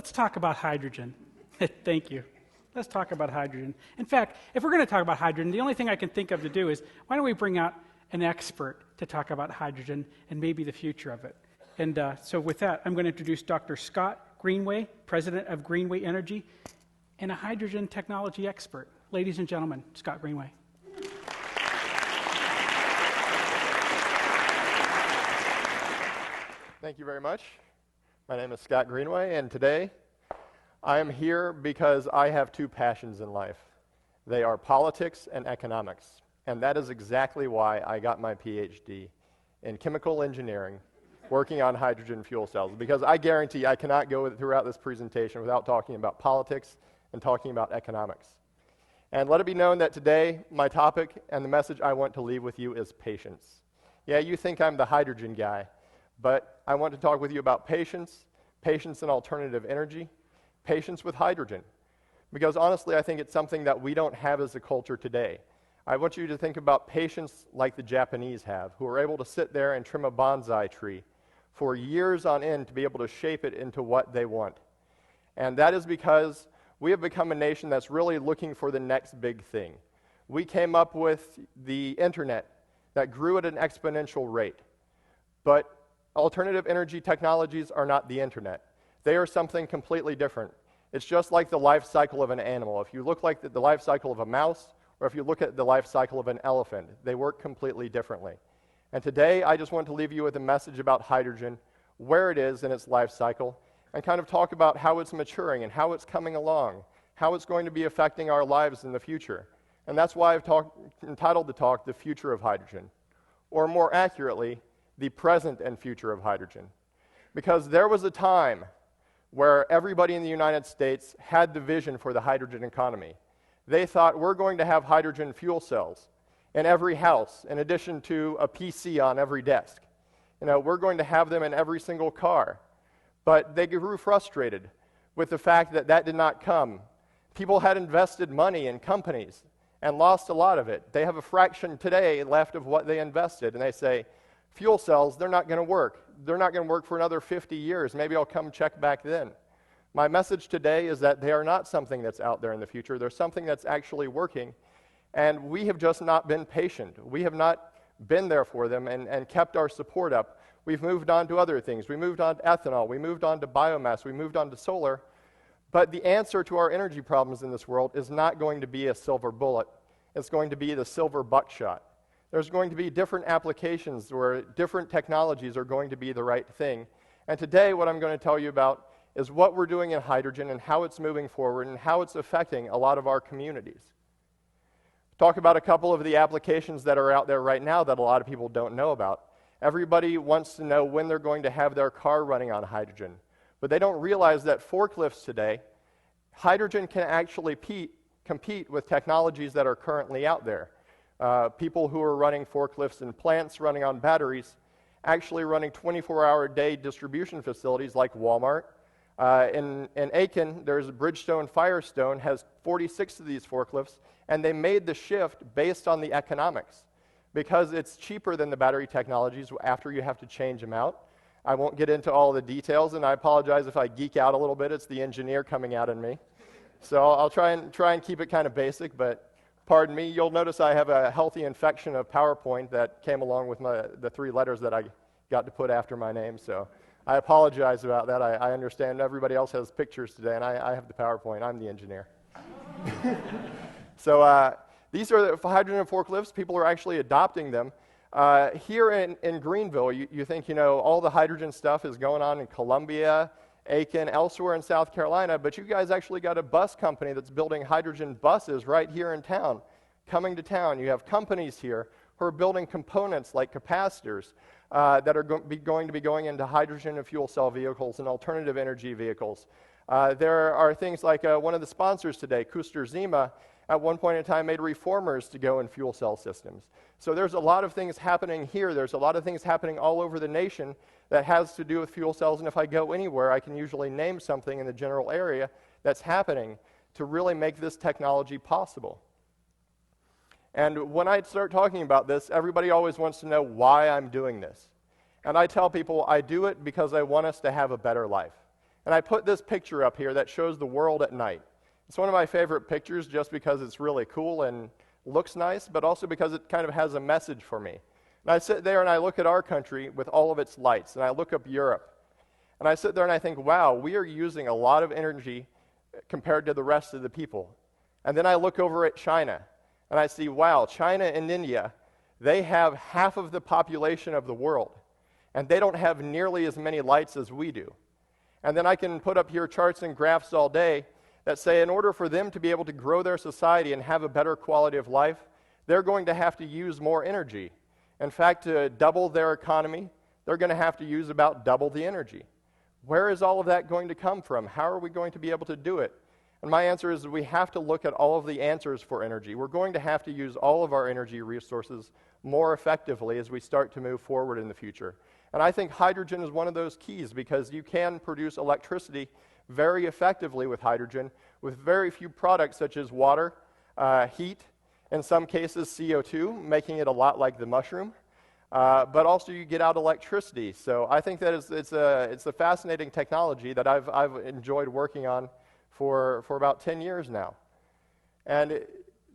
let's talk about hydrogen. Thank you. Let's talk about hydrogen. In fact, if we're going to talk about hydrogen, the only thing I can think of to do is, why don't we bring out an expert to talk about hydrogen and maybe the future of it. And so with that, I'm going to introduce Dr. Scott Greenway, president of Greenway Energy, and a hydrogen technology expert. Ladies and gentlemen, Scott Greenway. Thank you very much. My name is Scott Greenway, and today I am here because I have two passions in life. They are politics and economics, and that is exactly why I got my PhD in chemical engineering, working on hydrogen fuel cells, because I guarantee I cannot go throughout this presentation without talking about politics and talking about economics. And let it be known that today, my topic and the message I want to leave with you is patience. Yeah, you think I'm the hydrogen guy, but I want to talk with you about patience, patience in alternative energy, patience with hydrogen. Because honestly, I think it's something that we don't have as a culture today. I want you to think about patience like the Japanese have, who are able to sit there and trim a bonsai tree for years on end to be able to shape it into what they want. And that is because we have become a nation that's really looking for the next big thing. We came up with the internet that grew at an exponential rate. But alternative energy technologies are not the internet. They are something completely different. It's just like the life cycle of an animal. If you look like the life cycle of a mouse, or if you look at the life cycle of an elephant, they work completely differently. And today, I just want to leave you with a message about hydrogen, where it is in its life cycle, and kind of talk about how it's maturing and how it's coming along, how it's going to be affecting our lives in the future. And that's why I've entitled the talk, The Future of Hydrogen, or more accurately, the present and future of hydrogen. Because there was a time where everybody in the United States had the vision for the hydrogen economy. They thought, we're going to have hydrogen fuel cells in every house, in addition to a PC on every desk. We're going to have them in every single car. But they grew frustrated with the fact that that did not come. People had invested money in companies and lost a lot of it. They have a fraction today left of what they invested, and they say, fuel cells, they're not going to work. They're not going to work for another 50 years. Maybe I'll come check back then. My message today is that they are not something that's out there in the future. They're something that's actually working, and we have just not been patient. We have not been there for them and kept our support up. We've moved on to other things. We moved on to ethanol. We moved on to biomass. We moved on to solar. But the answer to our energy problems in this world is not going to be a silver bullet. It's going to be the silver buckshot. There's going to be different applications where different technologies are going to be the right thing. And today, what I'm going to tell you about is what we're doing in hydrogen and how it's moving forward and how it's affecting a lot of our communities. Talk about a couple of the applications that are out there right now that a lot of people don't know about. Everybody wants to know when they're going to have their car running on hydrogen. But they don't realize that forklifts today, hydrogen can actually compete with technologies that are currently out there. People who are running forklifts in plants running on batteries, actually running 24-hour-a-day distribution facilities like Walmart. In Aiken, there's Bridgestone Firestone, has 46 of these forklifts, and they made the shift based on the economics because it's cheaper than the battery technologies after you have to change them out. I won't get into all the details, and I apologize if I geek out a little bit. It's the engineer coming out in me. So I'll try and keep it kind of basic, but pardon me, you'll notice I have a healthy infection of PowerPoint that came along with the 3 letters that I got to put after my name, so I apologize about that. I understand everybody else has pictures today, and I have the PowerPoint. I'm the engineer. So these are the hydrogen forklifts. People are actually adopting them. Here in Greenville, you think, all the hydrogen stuff is going on in Columbia, Aiken, elsewhere in South Carolina, but you guys actually got a bus company that's building hydrogen buses right here in town, coming to town. You have companies here who are building components like capacitors that are going to be going into hydrogen and fuel cell vehicles and alternative energy vehicles. There are things like one of the sponsors today, Kuster Zima, at one point in time made reformers to go in fuel cell systems. So there's a lot of things happening here. There's a lot of things happening all over the nation that has to do with fuel cells, and if I go anywhere, I can usually name something in the general area that's happening to really make this technology possible. And when I start talking about this, everybody always wants to know why I'm doing this. And I tell people I do it because I want us to have a better life. And I put this picture up here that shows the world at night. It's one of my favorite pictures just because it's really cool and looks nice, but also because it kind of has a message for me. And I sit there and I look at our country with all of its lights, and I look up Europe. And I sit there and I think, wow, we are using a lot of energy compared to the rest of the people. And then I look over at China, and I see, wow, China and India, they have half of the population of the world, and they don't have nearly as many lights as we do. And then I can put up here charts and graphs all day that say in order for them to be able to grow their society and have a better quality of life, they're going to have to use more energy. In fact, to double their economy, they're going to have to use about double the energy. Where is all of that going to come from? How are we going to be able to do it? And my answer is we have to look at all of the answers for energy. We're going to have to use all of our energy resources more effectively as we start to move forward in the future. And I think hydrogen is one of those keys because you can produce electricity very effectively with hydrogen with very few products such as water, heat, in some cases CO2, making it a lot like the mushroom. But also you get out electricity. So I think that it's a fascinating technology that I've enjoyed working on for about 10 years now. And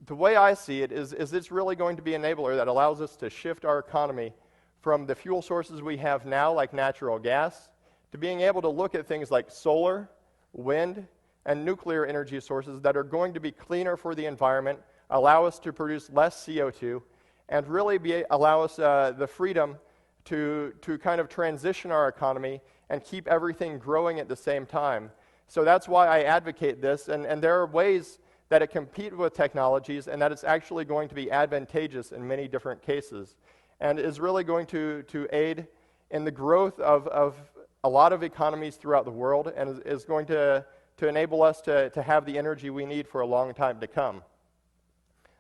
the way I see it is it's really going to be an enabler that allows us to shift our economy from the fuel sources we have now, like natural gas, to being able to look at things like solar, wind, and nuclear energy sources that are going to be cleaner for the environment, allow us to produce less CO2, and really allow us the freedom to kind of transition our economy and keep everything growing at the same time. So that's why I advocate this, and there are ways that it compete with technologies and that it's actually going to be advantageous in many different cases, and is really going to aid in the growth of a lot of economies throughout the world, and is going to enable us to have the energy we need for a long time to come.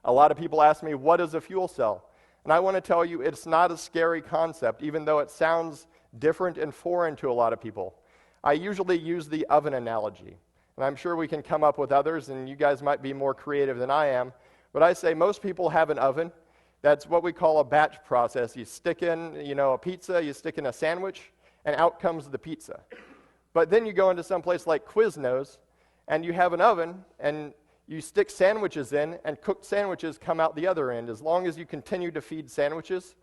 A lot of people ask me, what is a fuel cell? And I want to tell you, it's not a scary concept, even though it sounds different and foreign to a lot of people. I usually use the oven analogy, and I'm sure we can come up with others, and you guys might be more creative than I am, but I say most people have an oven. That's what we call a batch process. You stick in, a pizza, you stick in a sandwich, and out comes the pizza. But then you go into some place like Quiznos, and you have an oven, and you stick sandwiches in, and cooked sandwiches come out the other end. As long as you continue to feed sandwiches,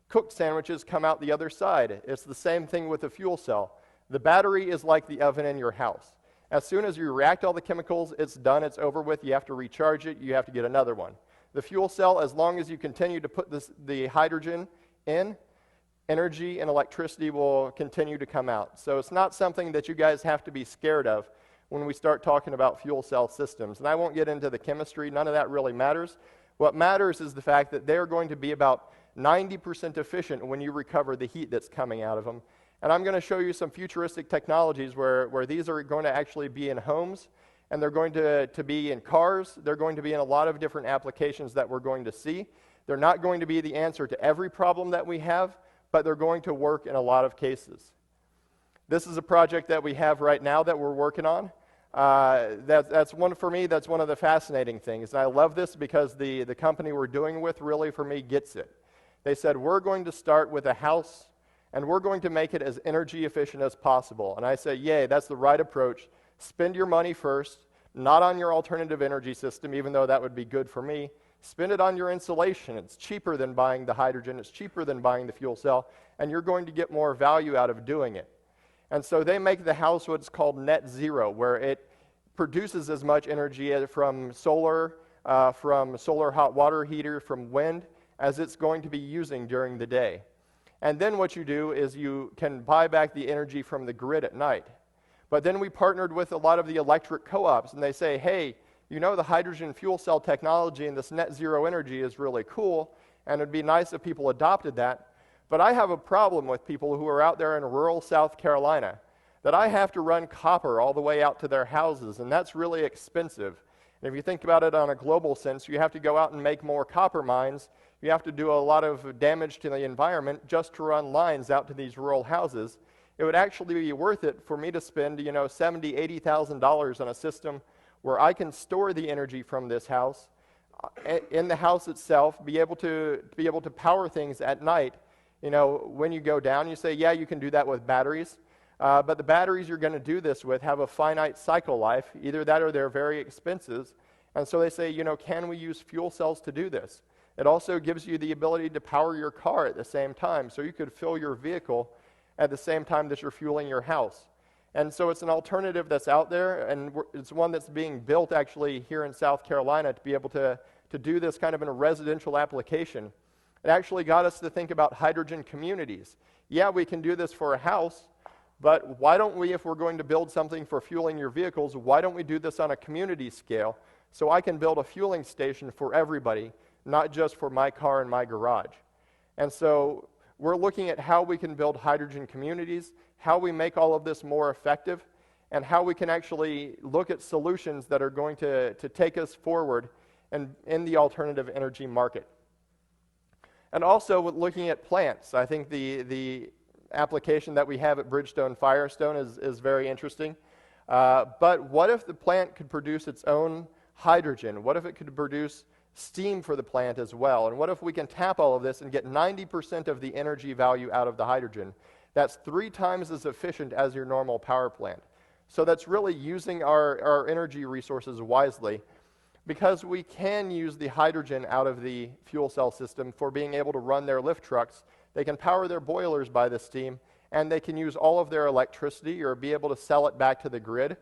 cooked sandwiches come out the other side. It's the same thing with a fuel cell. The battery is like the oven in your house. As soon as you react all the chemicals, it's done, it's over with. You have to recharge it, you have to get another one. The fuel cell, as long as you continue to put the hydrogen in, energy and electricity will continue to come out. So it's not something that you guys have to be scared of when we start talking about fuel cell systems. And I won't get into the chemistry, none of that really matters. What matters is the fact that they're going to be about 90% efficient when you recover the heat that's coming out of them. And I'm going to show you some futuristic technologies where these are going to actually be in homes, and they're going to be in cars. They're going to be in a lot of different applications that we're going to see. They're not going to be the answer to every problem that we have, but they're going to work in a lot of cases. This is a project that we have right now that we're working on. That's one for me, that's one of the fascinating things. And I love this because the company we're doing with really, for me, gets it. They said, we're going to start with a house, and we're going to make it as energy efficient as possible. And I say, yay, that's the right approach. Spend your money first, not on your alternative energy system, even though that would be good for me. Spend it on your insulation. It's cheaper than buying the hydrogen. It's cheaper than buying the fuel cell, and you're going to get more value out of doing it. And so they make the house what's called net zero, where it produces as much energy from solar hot water heater, from wind, as it's going to be using during the day. And then what you do is you can buy back the energy from the grid at night. But then we partnered with a lot of the electric co-ops, and they say, hey, the hydrogen fuel cell technology and this net zero energy is really cool, and it'd be nice if people adopted that. But I have a problem with people who are out there in rural South Carolina, that I have to run copper all the way out to their houses, and that's really expensive. And if you think about it on a global sense, you have to go out and make more copper mines. You have to do a lot of damage to the environment just to run lines out to these rural houses. It would actually be worth it for me to spend, $70,000, $80,000 on a system where I can store the energy from this house in the house itself, be able to power things at night. When you go down, you say, yeah, you can do that with batteries. But the batteries you're going to do this with have a finite cycle life. Either that or they're very expensive. And so they say, can we use fuel cells to do this? It also gives you the ability to power your car at the same time. So you could fill your vehicle at the same time that you're fueling your house. And so it's an alternative that's out there, and it's one that's being built actually here in South Carolina to be able to do this kind of in a residential application. It actually got us to think about hydrogen communities. Yeah, we can do this for a house, but why don't we, if we're going to build something for fueling your vehicles, why don't we do this on a community scale so I can build a fueling station for everybody, not just for my car and my garage? And so we're looking at how we can build hydrogen communities, how we make all of this more effective, and how we can actually look at solutions that are going to take us forward in the alternative energy market. And also with looking at plants, I think the application that we have at Bridgestone Firestone is very interesting. But what if the plant could produce its own hydrogen? What if it could produce steam for the plant as well? And what if we can tap all of this and get 90% of the energy value out of the hydrogen? That's 3 times as efficient as your normal power plant. So that's really using our energy resources wisely, because we can use the hydrogen out of the fuel cell system for being able to run their lift trucks. They can power their boilers by the steam, and they can use all of their electricity or be able to sell it back to the grid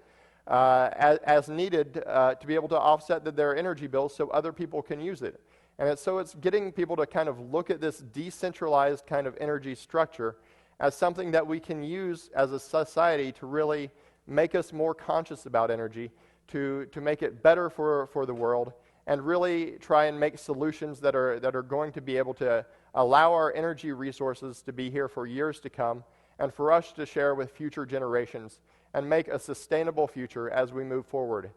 as needed to be able to offset their energy bills so other people can use it. And so it's getting people to kind of look at this decentralized kind of energy structure as something that we can use as a society to really make us more conscious about energy, to make it better for the world, and really try and make solutions that are going to be able to allow our energy resources to be here for years to come, and for us to share with future generations and make a sustainable future as we move forward.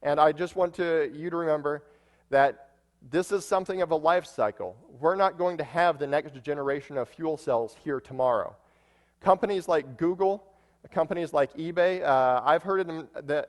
And I just want you to remember that this is something of a life cycle. We're not going to have the next generation of fuel cells here tomorrow. Companies like Google, companies like eBay, I've heard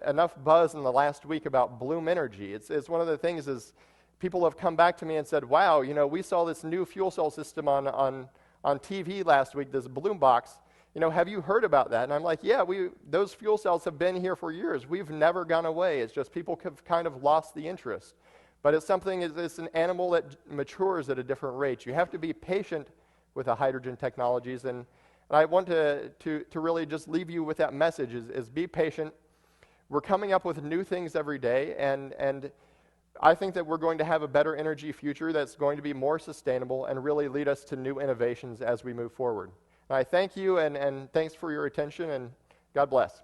enough buzz in the last week about Bloom Energy. It's one of the things is people have come back to me and said, wow, we saw this new fuel cell system on TV last week, this Bloom box. Have you heard about that? And I'm like, yeah, those fuel cells have been here for years. We've never gone away. It's just people have kind of lost the interest. But it's an animal that matures at a different rate. You have to be patient with the hydrogen technologies, and I want to really just leave you with that message, is be patient. We're coming up with new things every day, and I think that we're going to have a better energy future that's going to be more sustainable and really lead us to new innovations as we move forward. And I thank you, and thanks for your attention, and God bless.